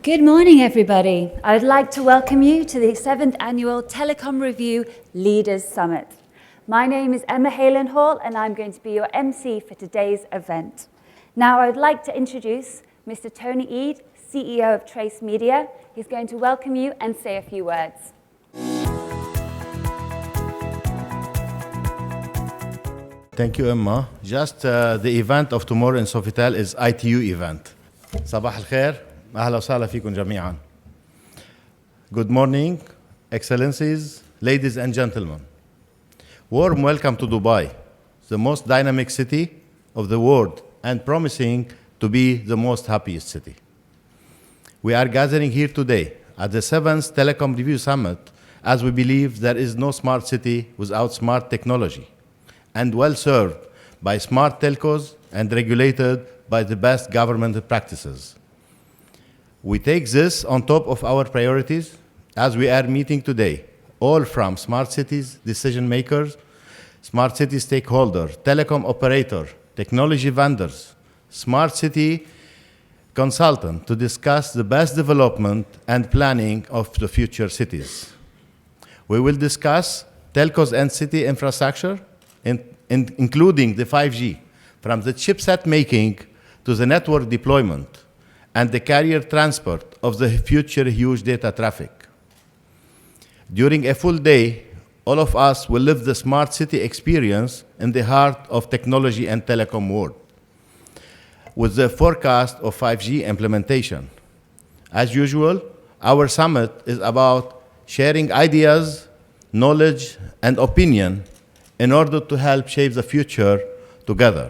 Good morning, everybody. I would like to welcome you to the 7th Annual Telecom Review Leaders Summit. My name is Emma Halen-Hall, and I'm going to be your MC for today's event. Now, I would like to introduce Mr. Toni Eid, CEO of Trace Media. He's going to welcome you and say a few words. Thank you, Emma. Just the event of tomorrow in Sofitel is ITU event. صباح الخير. أهلا وسهلا فيكم جميعا. Good morning, Excellencies, ladies and gentlemen. Warm welcome to Dubai, the most dynamic city of the world and promising to be the most happiest city. We are gathering here today at the 7th Telecom Review Summit as we believe there is no smart city without smart technology and well served by smart telcos and regulated by the best government practices. We take this on top of our priorities as we are meeting today, all from smart cities decision makers, smart city stakeholders, telecom operator, technology vendors, smart city consultant to discuss the best development and planning of the future cities. We will discuss telcos and city infrastructure, including the 5G, from the chipset making to the network deployment, and the carrier transport of the future huge data traffic. During a full day, all of us will live the smart city experience in the heart of technology and telecom world, with the forecast of 5G implementation. As usual, our summit is about sharing ideas, knowledge, and opinion in order to help shape the future together.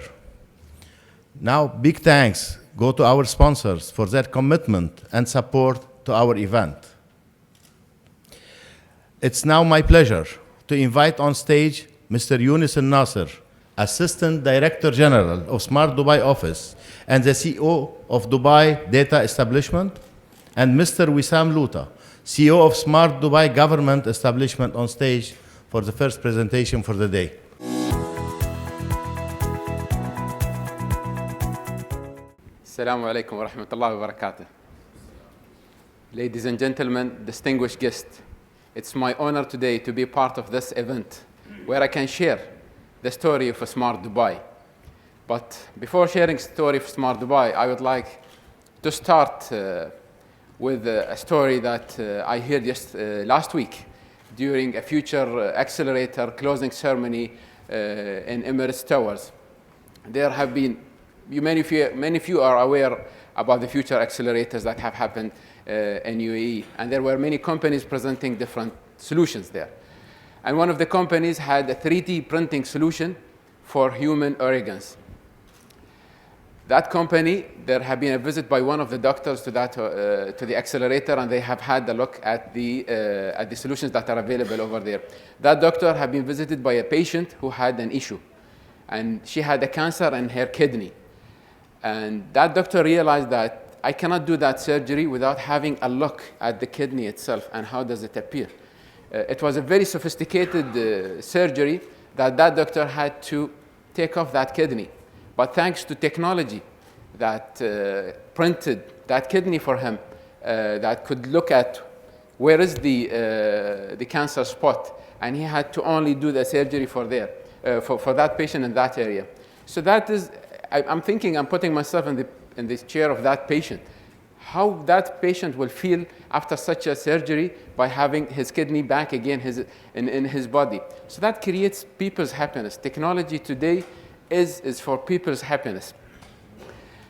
Now, big thanks go to our sponsors for their commitment and support to our event. It's now my pleasure to invite on stage Mr. Younus Al Nasser, Assistant Director General of Smart Dubai Office and the CEO of Dubai Data Establishment, and Mr. Wesam Lootah, CEO of Smart Dubai Government Establishment, on stage for the first presentation for the day. Assalamu alaikum wa rahmatullahi wa barakatuh. Ladies and gentlemen, distinguished guests, it's my honor today to be part of this event where I can share the story of Smart Dubai. But before sharing the story of Smart Dubai, I would like to start with a story that I heard just last week during a future accelerator closing ceremony in Emirates Towers. There have been many of you are aware about the future accelerators that have happened in UAE, and there were many companies presenting different solutions there. And one of the companies had a 3D printing solution for human organs. That company, there have been a visit by one of the doctors to the accelerator, and they have had a look at the solutions that are available over there. That doctor had been visited by a patient who had an issue, and she had a cancer in her kidney. And that doctor realized that I cannot do that surgery without having a look at the kidney itself and how does it appear. It was a very sophisticated surgery that doctor had to take off that kidney. But thanks to technology that printed that kidney for him, that could look at where is the cancer spot, and he had to only do the surgery for that patient in that area. So that is, I'm thinking, I'm putting myself in the chair of that patient. How that patient will feel after such a surgery by having his kidney back again in his body. So that creates people's happiness. Technology today is for people's happiness.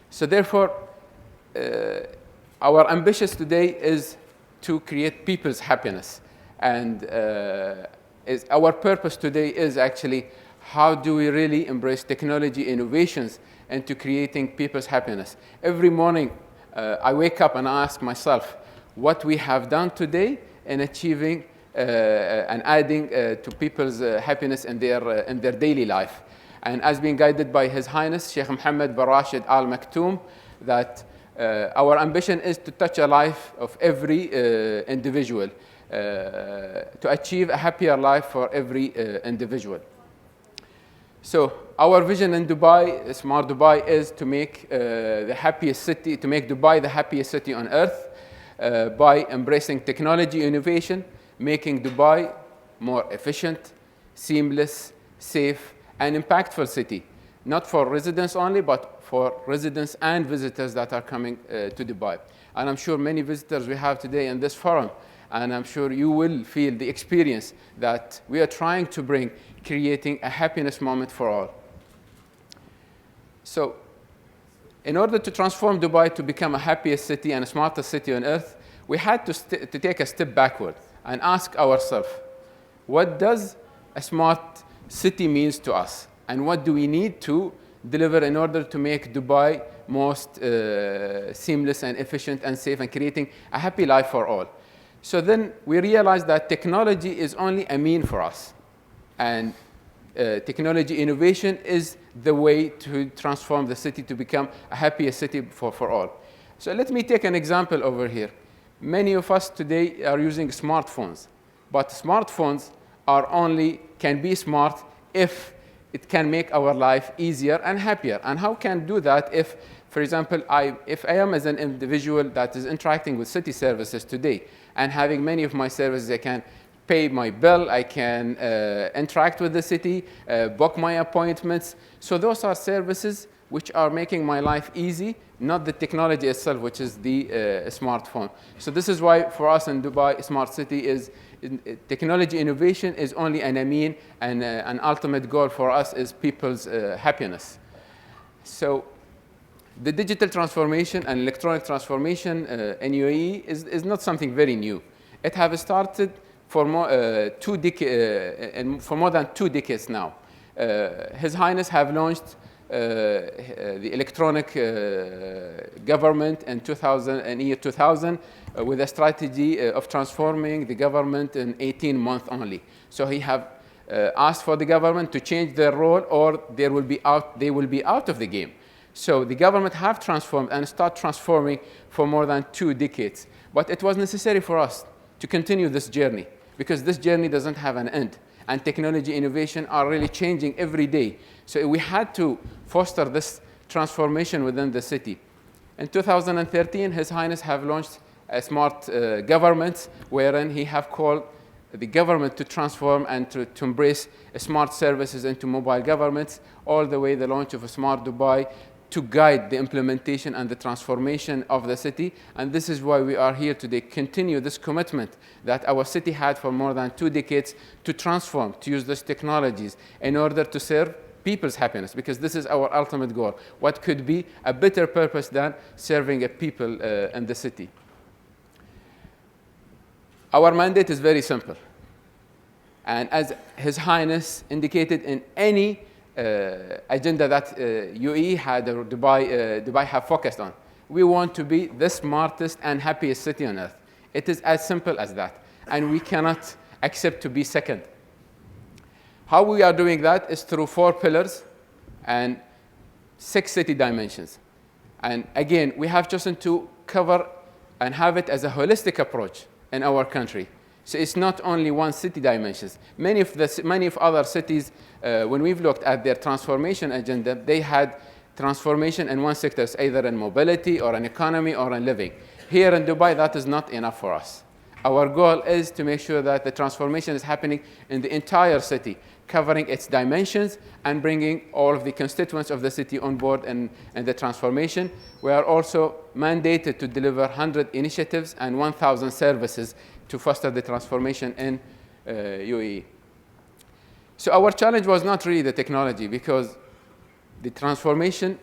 So therefore, our ambition today is to create people's happiness. And our purpose today is actually how do we really embrace technology innovations into creating people's happiness. Every morning, I wake up and I ask myself what we have done today in achieving and adding to people's happiness in their daily life. And as being guided by His Highness Sheikh Mohammed bin Rashid Al Maktoum, that our ambition is to touch a life of every individual, to achieve a happier life for every individual. So our vision in Dubai, Smart Dubai, is to make the happiest city, to make Dubai the happiest city on earth, by embracing technology innovation, making Dubai more efficient, seamless, safe, and impactful city, not for residents only, but for residents and visitors that are coming to Dubai. And I'm sure many visitors we have today in this forum, and I'm sure you will feel the experience that we are trying to bring, creating a happiness moment for all. So, in order to transform Dubai to become a happiest city and a smartest city on earth, we had to take a step backward and ask ourselves, what does a smart city means to us? And what do we need to deliver in order to make Dubai most seamless and efficient and safe and creating a happy life for all? So then we realized that technology is only a mean for us. And technology innovation is the way to transform the city to become a happier city for all. So let me take an example over here. Many of us today are using smartphones, but smartphones can be smart if it can make our life easier and happier. And how can do that if, for example, if I am as an individual that is interacting with city services today and having many of my services, I can pay my bill, I can interact with the city, book my appointments. So those are services which are making my life easy, not the technology itself, which is the smartphone. So this is why for us in Dubai, smart city is technology innovation is only an mean, and an ultimate goal for us is people's happiness. So the digital transformation and electronic transformation in UAE is not something very new. It has started for more than 2 decades now. His Highness have launched the electronic government in year 2000 with a strategy of transforming the government in 18 months only. So he have asked for the government to change their role, or they will be out of the game. So the government have transformed and start transforming for more than 2 decades. But it was necessary for us to continue this journey, because this journey doesn't have an end. And technology innovation are really changing every day. So we had to foster this transformation within the city. In 2013, His Highness have launched a smart government, wherein he have called the government to transform and to embrace smart services into mobile governments, all the way the launch of a Smart Dubai to guide the implementation and the transformation of the city. And this is why we are here today, continue this commitment that our city had for more than 2 decades to transform, to use these technologies in order to serve people's happiness, because this is our ultimate goal. What could be a better purpose than serving a people in the city? Our mandate is very simple. And as His Highness indicated in any agenda that UAE had, or Dubai have focused on, we want to be the smartest and happiest city on earth. It is as simple as that. And we cannot accept to be second. How we are doing that is through 4 pillars and 6 city dimensions. And again, we have chosen to cover and have it as a holistic approach in our country. So it's not only one city dimensions. Many of other cities, when we've looked at their transformation agenda, they had transformation in one sector, either in mobility or in economy or in living. Here in Dubai, that is not enough for us. Our goal is to make sure that the transformation is happening in the entire city, covering its dimensions and bringing all of the constituents of the city on board in the transformation. We are also mandated to deliver 100 initiatives and 1,000 services to foster the transformation in UAE. So our challenge was not really the technology, because the transformation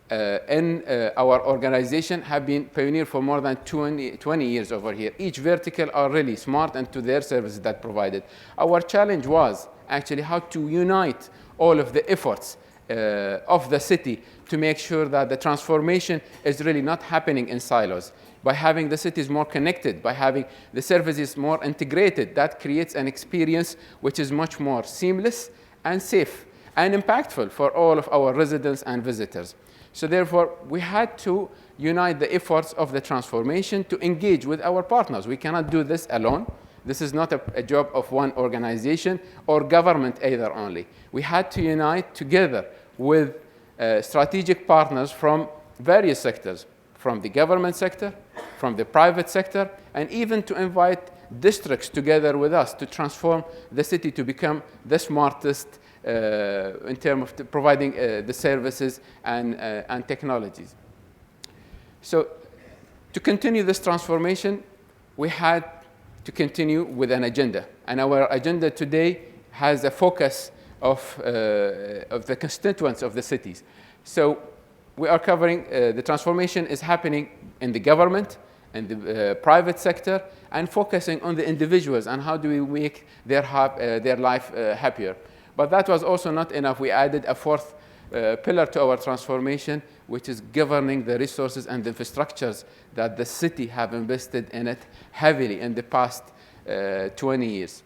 in our organization have been pioneered for more than 20 years over here. Each vertical are really smart and to their services that provided. Our challenge was actually how to unite all of the efforts of the city to make sure that the transformation is really not happening in silos. By having the cities more connected, by having the services more integrated, that creates an experience which is much more seamless and safe and impactful for all of our residents and visitors. So therefore, we had to unite the efforts of the transformation to engage with our partners. We cannot do this alone. This is not a job of one organization or government either only. We had to unite together with strategic partners from various sectors, from the government sector, from the private sector, and even to invite districts together with us to transform the city to become the smartest in terms of providing the services and technologies. So to continue this transformation, we had to continue with an agenda. And our agenda today has a focus of the constituents of the cities. So we are covering the transformation is happening in the government and the private sector, and focusing on the individuals and how do we make their life happier. But that was also not enough. We added a fourth pillar to our transformation, which is governing the resources and the infrastructures that the city have invested in it heavily in the past 20 years.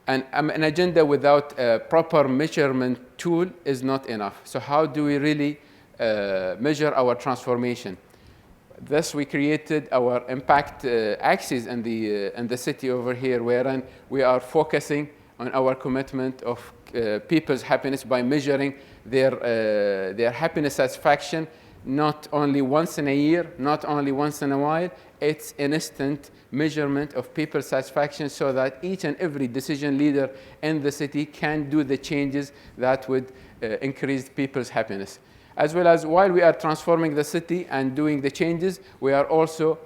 And an agenda without a proper measurement tool is not enough. So how do we really measure our transformation? Thus, we created our impact axis in the city over here, wherein we are focusing on our commitment of people's happiness by measuring their happiness satisfaction, not only once in a year, not only once in a while. It's an instant measurement of people's satisfaction so that each and every decision leader in the city can do the changes that would increase people's happiness. As well as while we are transforming the city and doing the changes, we are also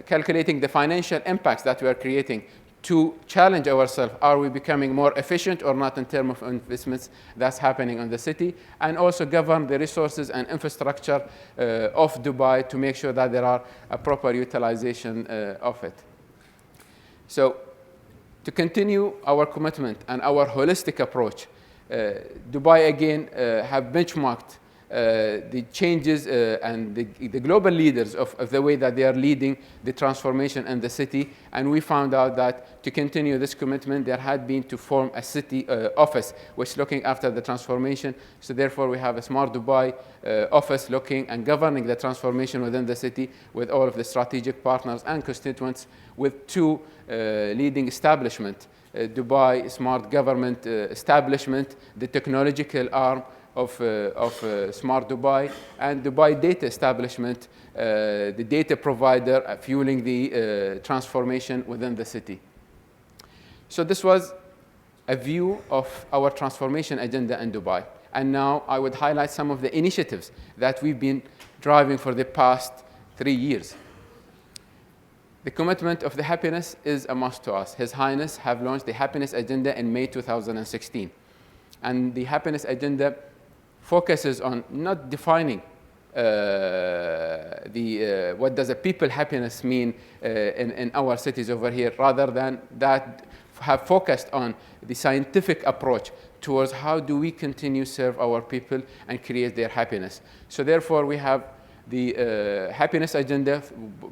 calculating the financial impacts that we are creating to challenge ourselves. Are we becoming more efficient or not in terms of investments that's happening in the city? And also govern the resources and infrastructure of Dubai to make sure that there are a proper utilization of it. So to continue our commitment and our holistic approach, Dubai again have benchmarked the changes and the global leaders of the way that they are leading the transformation in the city. And we found out that to continue this commitment, there had been to form a city office which is looking after the transformation. So therefore, we have a Smart Dubai office looking and governing the transformation within the city with all of the strategic partners and constituents, with two leading establishments, Dubai Smart Government Establishment, the technological arm of Smart Dubai, and Dubai Data Establishment, the data provider fueling the transformation within the city. So this was a view of our transformation agenda in Dubai. And now I would highlight some of the initiatives that we've been driving for the past 3 years. The commitment of the happiness is a must to us. His Highness have launched the happiness agenda in May 2016. And the happiness agenda focuses on not defining what does a people happiness mean in our cities over here, rather than that have focused on the scientific approach towards how do we continue serve our people and create their happiness. So therefore, we have the happiness agenda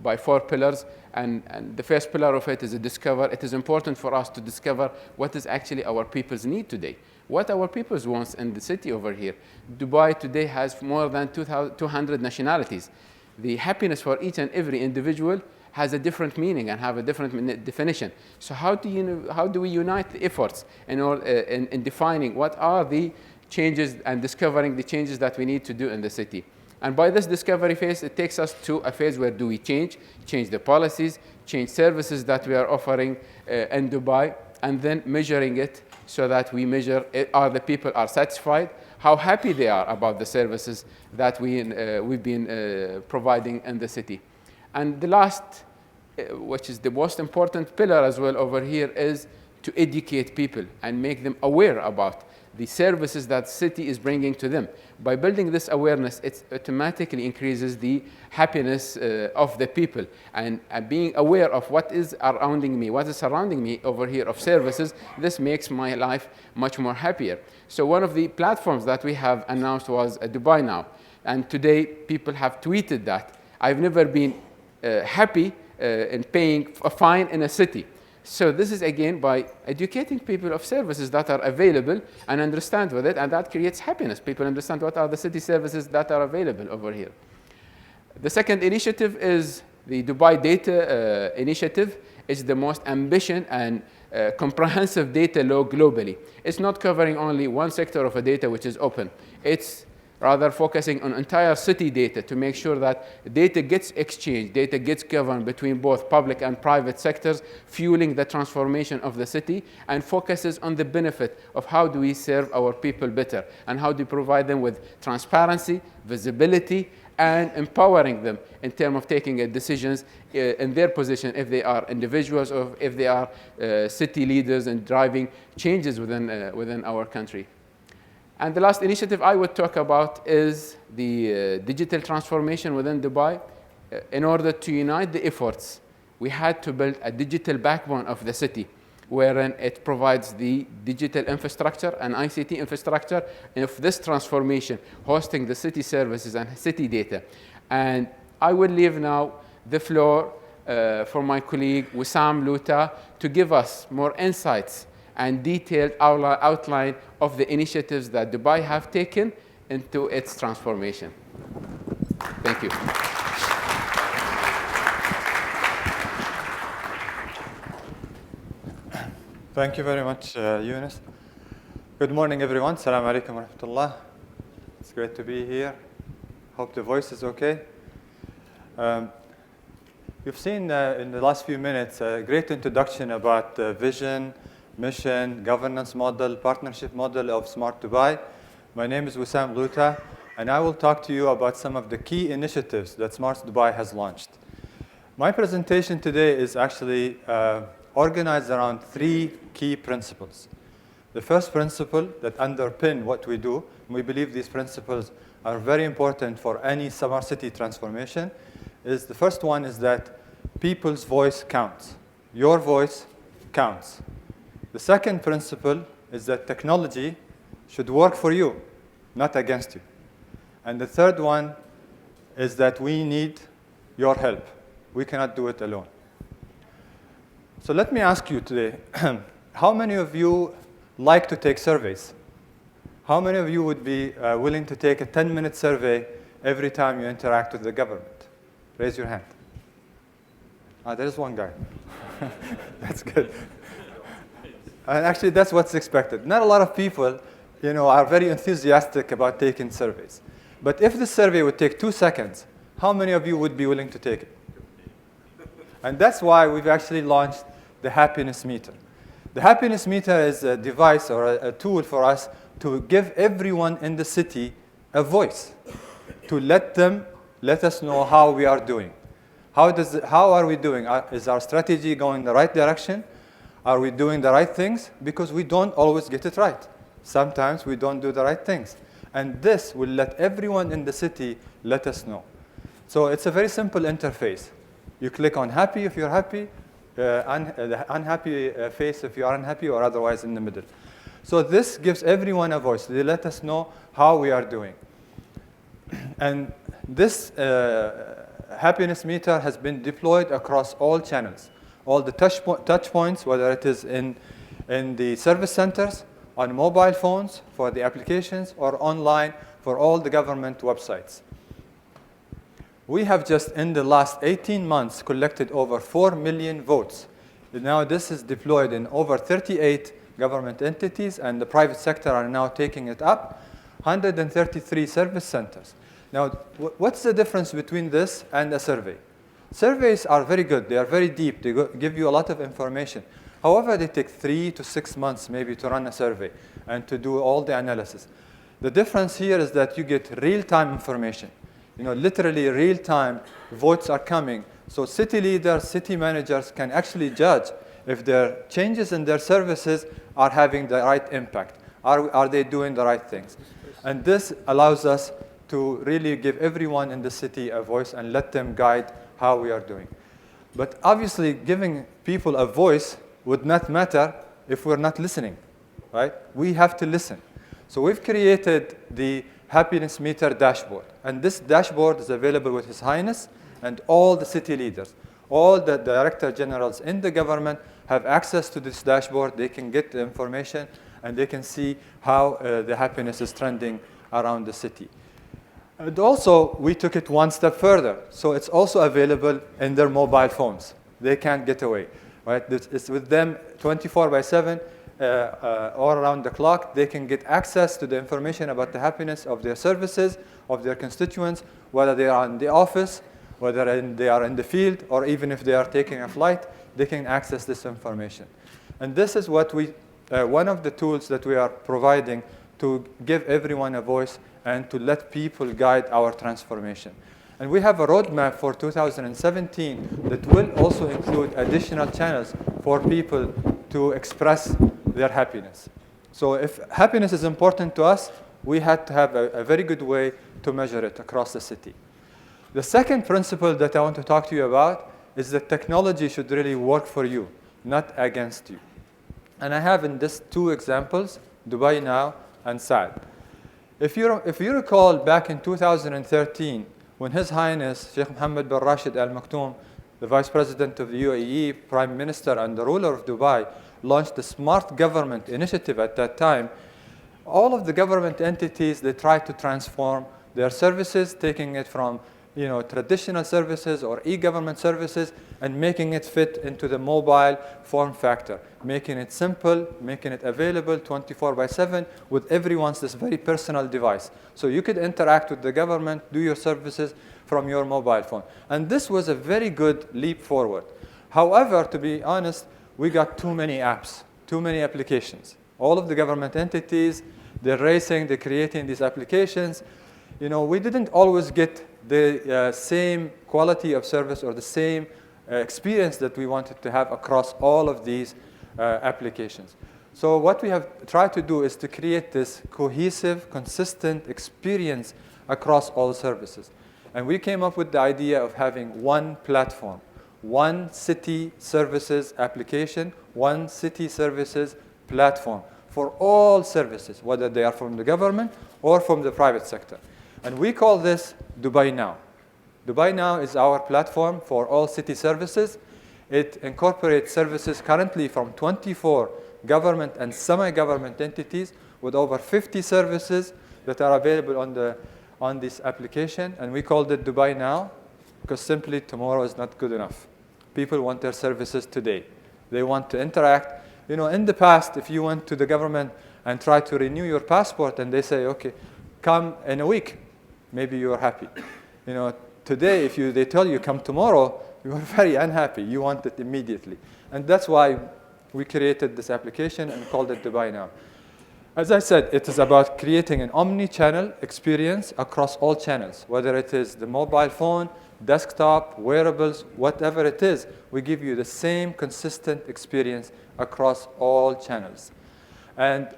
by 4 pillars, and the first pillar of it is a discover. It is important for us to discover what is actually our people's need today, what our people's wants in the city over here. Dubai today has more than 200 nationalities. The happiness for each and every individual has a different meaning and have a different definition. So how do we unite the efforts in defining what are the changes and discovering the changes that we need to do in the city? And by this discovery phase, it takes us to a phase where do we change the policies, change services that we are offering in Dubai, and then measuring it so that we measure are the people are satisfied, how happy they are about the services that we've been providing in the city. And the last, which is the most important pillar as well over here, is to educate people and make them aware about the services that city is bringing to them. By building this awareness, it automatically increases the happiness of the people. And being aware of what is surrounding me, what is surrounding me over here of services, this makes my life much more happier. So one of the platforms that we have announced was Dubai Now. And today, people have tweeted that. I've never been happy in paying a fine in a city. So this is again by educating people of services that are available and understand with it, and that creates happiness. People understand what are the city services that are available over here. The second initiative is the Dubai Data Initiative. It's the most ambitious and comprehensive data law globally. It's not covering only one sector of a data which is open. It's rather focusing on entire city data to make sure that data gets exchanged, data gets governed between both public and private sectors, fueling the transformation of the city, and focuses on the benefit of how do we serve our people better, and how do we provide them with transparency, visibility, and empowering them in terms of taking decisions in their position, if they are individuals or if they are city leaders and driving changes within our country. And the last initiative I would talk about is the digital transformation within Dubai. In order to unite the efforts, we had to build a digital backbone of the city, wherein it provides the digital infrastructure and ICT infrastructure of this transformation, hosting the city services and city data. And I will leave now the floor for my colleague Wesam Lootah to give us more insights and detailed outline of the initiatives that Dubai have taken into its transformation. Thank you. Thank you very much, Younus. Good morning, everyone. Assalamu alaikum wa rahmatullah. It's great to be here. Hope the voice is okay. You've seen in the last few minutes a great introduction about the vision, mission, governance model, partnership model of Smart Dubai. My name is Wesam Lootah, and I will talk to you about some of the key initiatives that Smart Dubai has launched. My presentation today is actually organized around three key principles. The first principle that underpin what we do, and we believe these principles are very important for any smart city transformation, is the first one is that people's voice counts. Your voice counts. The second principle is that technology should work for you, not against you. And the third one is that we need your help. We cannot do it alone. So let me ask you today, how many of you like to take surveys? How many of you would be willing to take a 10-minute survey every time you interact with the government? Raise your hand. There is one guy. That's good. And actually, that's what's expected. Not a lot of people, are very enthusiastic about taking surveys. But if the survey would take 2 seconds, how many of you would be willing to take it? And that's why we've actually launched the happiness meter. The happiness meter is a device or a tool for us to give everyone in the city a voice, to let us know how we are doing. How are we doing? Is our strategy going in the right direction? Are we doing the right things? Because we don't always get it right. Sometimes we don't do the right things. And this will let everyone in the city let us know. So it's a very simple interface. You click on happy if you're happy, the unhappy face if you are unhappy, or otherwise in the middle. So this gives everyone a voice. They let us know how we are doing. And this happiness meter has been deployed across all channels, all the touch points, whether it is in the service centers, on mobile phones for the applications, or online for all the government websites. We have just in the last 18 months collected over 4 million votes. Now this is deployed in over 38 government entities, and the private sector are now taking it up, 133 service centers. Now, what's the difference between this and a survey? Surveys are very good. They are very deep. They give you a lot of information. However, they take 3 to 6 months maybe to run a survey and to do all the analysis. The difference here is that you get real-time information. Literally real-time votes are coming. So city leaders, city managers can actually judge if their changes in their services are having the right impact. Are they doing the right things? And this allows us to really give everyone in the city a voice and let them guide how we are doing. But obviously, giving people a voice would not matter if we're not listening, right? We have to listen. So we've created the happiness meter dashboard. And this dashboard is available with His Highness and all the city leaders. All the director generals in the government have access to this dashboard. They can get the information and they can see how the happiness is trending around the city. And also, we took it one step further. So it's also available in their mobile phones. They can't get away, right? It's with them 24/7. all around the clock. They can get access to the information about the happiness of their services, of their constituents, whether they are in the office, whether they are in the field, or even if they are taking a flight, they can access this information. And this is what one of the tools that we are providing to give everyone a voice and to let people guide our transformation. And we have a roadmap for 2017 that will also include additional channels for people to express their happiness. So if happiness is important to us, we had to have a very good way to measure it across the city. The second principle that I want to talk to you about is that technology should really work for you, not against you. And I have in this two examples, Dubai Now and Saad. If you recall back in 2013, when His Highness Sheikh Mohammed bin Rashid Al Maktoum, the Vice President of the UAE, Prime Minister and the ruler of Dubai, launched the Smart Government Initiative at that time, all of the government entities, they tried to transform their services, taking it from traditional services or e-government services and making it fit into the mobile form factor, making it simple, making it available 24/7 with everyone's this very personal device. So you could interact with the government, do your services from your mobile phone. And this was a very good leap forward. However, to be honest, we got too many apps, too many applications. All of the government entities, they're racing, they're creating these applications. We didn't always get the same quality of service or the same experience that we wanted to have across all of these applications. So what we have tried to do is to create this cohesive, consistent experience across all services. And we came up with the idea of having one platform, one city services application, one city services platform for all services, whether they are from the government or from the private sector. And we call this Dubai Now. Dubai Now is our platform for all city services. It incorporates services currently from 24 government and semi-government entities with over 50 services that are available on this application. And we called it Dubai Now because simply tomorrow is not good enough. People want their services today. They want to interact. In the past, if you went to the government and tried to renew your passport and they say, okay, come in a week, maybe you're happy. Today, if they tell you come tomorrow, you are very unhappy. You want it immediately. And that's why we created this application and called it Dubai Now. As I said, it is about creating an omni-channel experience across all channels, whether it is the mobile phone, desktop, wearables, whatever it is, we give you the same consistent experience across all channels. And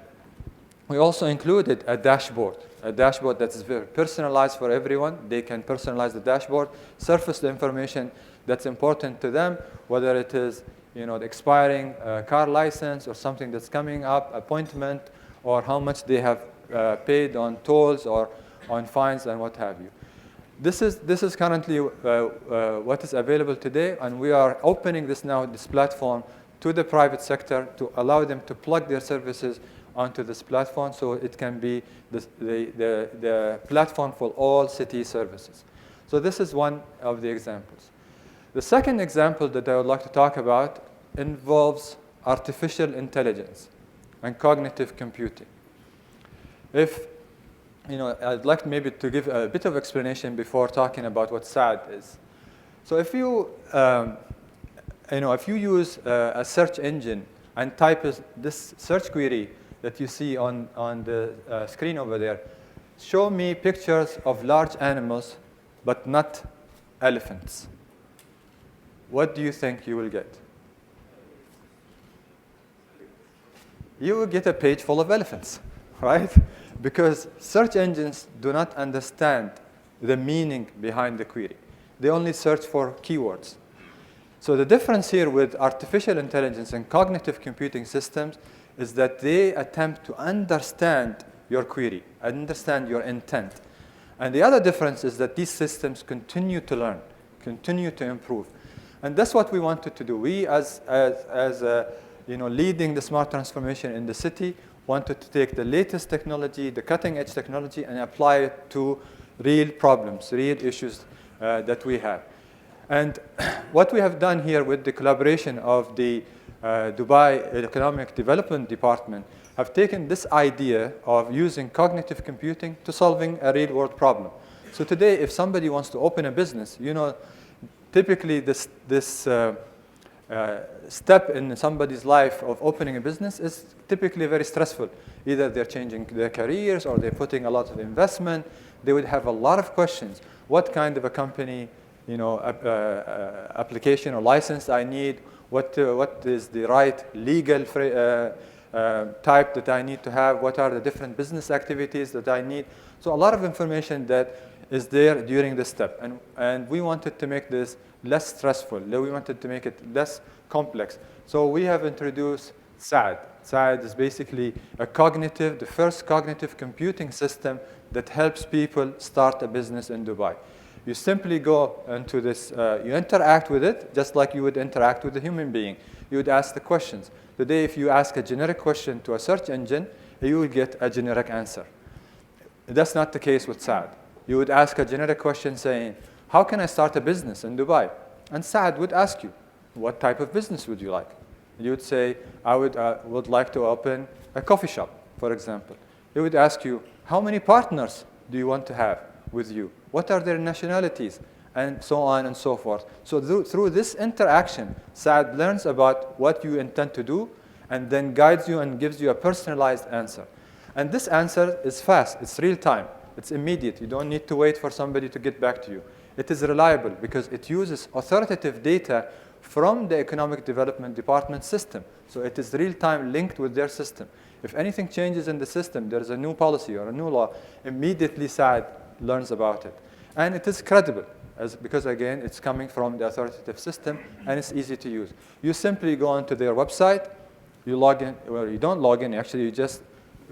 we also included a dashboard that is very personalized for everyone. They can personalize the dashboard, surface the information that's important to them, whether it is the expiring car license or something that's coming up, appointment, or how much they have paid on tolls or on fines and what have you. This is currently what is available today, and we are opening this platform to the private sector to allow them to plug their services onto this platform so it can be the platform for all city services. So this is one of the examples. The second example that I would like to talk about involves artificial intelligence and cognitive computing. I'd like maybe to give a bit of explanation before talking about what SAD is. So if you use a search engine and type this search query that you see on the screen over there, show me pictures of large animals, but not elephants. What do you think you will get? You will get a page full of elephants, right? Because search engines do not understand the meaning behind the query. They only search for keywords. So the difference here with artificial intelligence and cognitive computing systems is that they attempt to understand your query, understand your intent. And the other difference is that these systems continue to learn, continue to improve. And that's what we wanted to do. We, as leading the smart transformation in the city, wanted to take the latest technology, the cutting-edge technology, and apply it to real problems, real issues that we have. And what we have done here with the collaboration of the Dubai Economic Development Department have taken this idea of using cognitive computing to solving a real-world problem. So today, if somebody wants to open a business, typically this step in somebody's life of opening a business is typically very stressful. Either they're changing their careers or they're putting a lot of investment. They would have a lot of questions. What kind of a company, application or license I need? What is the right legal type that I need to have? What are the different business activities that I need? So a lot of information that is there during this step. And we wanted to make this less stressful. We wanted to make it less complex. So we have introduced SAD. SAD is basically the first cognitive computing system that helps people start a business in Dubai. You simply go into this, you interact with it just like you would interact with a human being. You would ask the questions. Today, if you ask a generic question to a search engine, you will get a generic answer. That's not the case with SAD. You would ask a generic question saying, how can I start a business in Dubai? And SAD would ask you, what type of business would you like? You would say, I would like to open a coffee shop, for example. It would ask you, how many partners do you want to have with you? What are their nationalities? And so on and so forth. So through this interaction, SAD learns about what you intend to do and then guides you and gives you a personalized answer. And this answer is fast. It's real time. It's immediate. You don't need to wait for somebody to get back to you. It is reliable because it uses authoritative data from the Economic Development Department system. So it is real-time linked with their system. If anything changes in the system, there's a new policy or a new law, immediately SAD learns about it. And it is credible because, again, it's coming from the authoritative system and it's easy to use. You simply go onto their website, you log in, well, you don't log in, actually, you just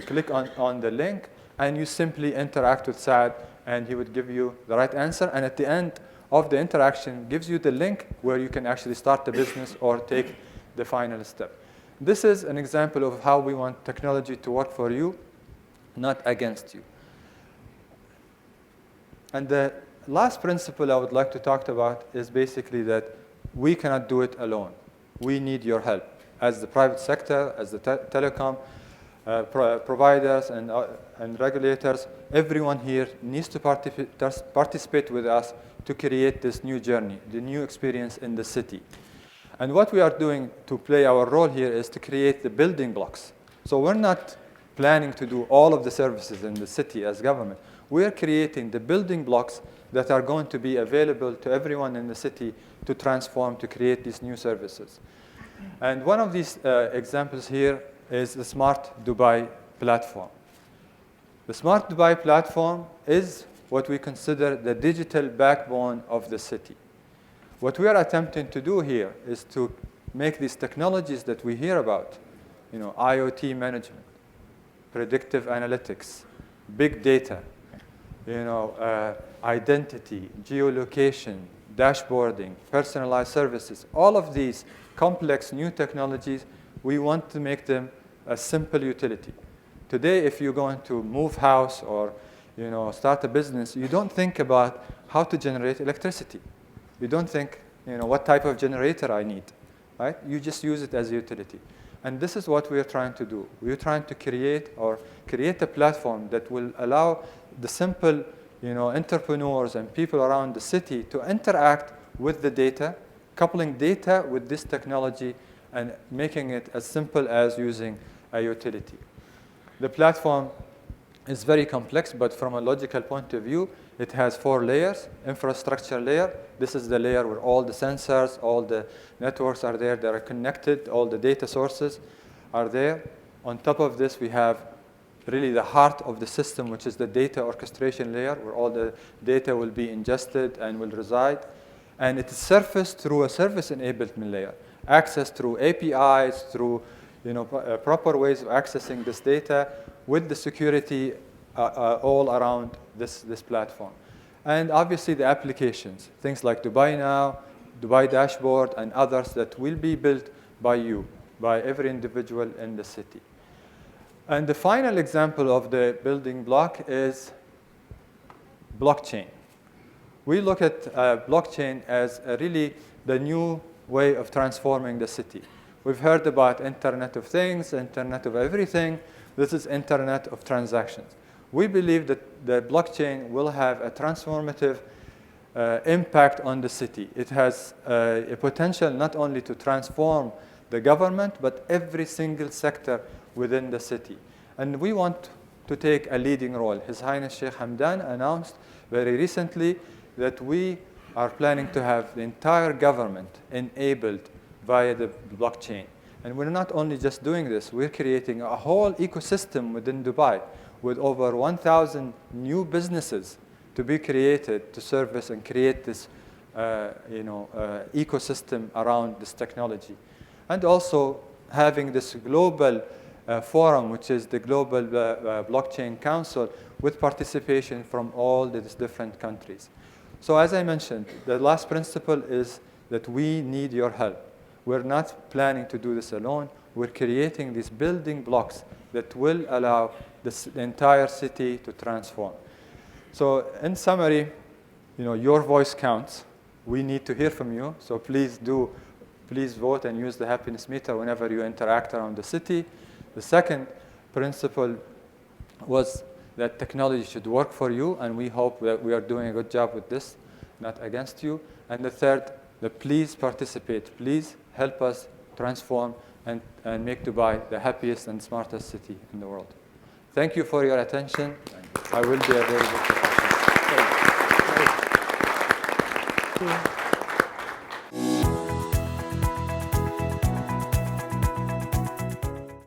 click on the link and you simply interact with SAD and he would give you the right answer. And at the end of the interaction, gives you the link where you can actually start the business or take the final step. This is an example of how we want technology to work for you, not against you. And the last principle I would like to talk about is basically that we cannot do it alone. We need your help. As the private sector, as the telecom providers and regulators, everyone here needs to participate with us to create this new journey, the new experience in the city. And what we are doing to play our role here is to create the building blocks. So we're not planning to do all of the services in the city as government. We are creating the building blocks that are going to be available to everyone in the city to transform, to create these new services. And one of these examples here is the Smart Dubai platform. The Smart Dubai platform is what we consider the digital backbone of the city. What we are attempting to do here is to make these technologies that we hear about, IoT management, predictive analytics, big data, identity, geolocation, dashboarding, personalized services, all of these complex new technologies, we want to make them a simple utility. Today, if you're going to move house or start a business, you don't think about how to generate electricity. You don't think, what type of generator I need, right? You just use it as a utility. And this is what we are trying to do. We are trying to create a platform that will allow the simple, entrepreneurs and people around the city to interact with the data, coupling data with this technology and making it as simple as using a utility. The platform is very complex, but from a logical point of view, it has 4 layers. Infrastructure layer, this is the layer where all the sensors, all the networks are there, they are connected, all the data sources are there. On top of this, we have really the heart of the system, which is the data orchestration layer, where all the data will be ingested and will reside. And it is surfaced through a service enablement layer, access through APIs, through proper ways of accessing this data with the security all around this platform. And obviously the applications, things like Dubai Now, Dubai Dashboard, and others that will be built by you, by every individual in the city. And the final example of the building block is blockchain. We look at blockchain as really the new way of transforming the city. We've heard about Internet of Things, Internet of Everything. This is Internet of Transactions. We believe that the blockchain will have a transformative impact on the city. It has a potential not only to transform the government, but every single sector within the city. And we want to take a leading role. His Highness Sheikh Hamdan announced very recently that we are planning to have the entire government enabled via the blockchain. And we're not only just doing this, we're creating a whole ecosystem within Dubai with over 1,000 new businesses to be created to service and create this ecosystem around this technology. And also having this global forum, which is the Global Blockchain Council, with participation from all these different countries. So as I mentioned, the last principle is that we need your help. We're not planning to do this alone. We're creating these building blocks that will allow the entire city to transform. So in summary, your voice counts. We need to hear from you. So please vote and use the happiness meter whenever you interact around the city. The second principle was that technology should work for you, and we hope that we are doing a good job with this, not against you. And the third, please participate. Please help us transform and make Dubai the happiest and smartest city in the world. Thank you for your attention. I will be available for questions. Thank you.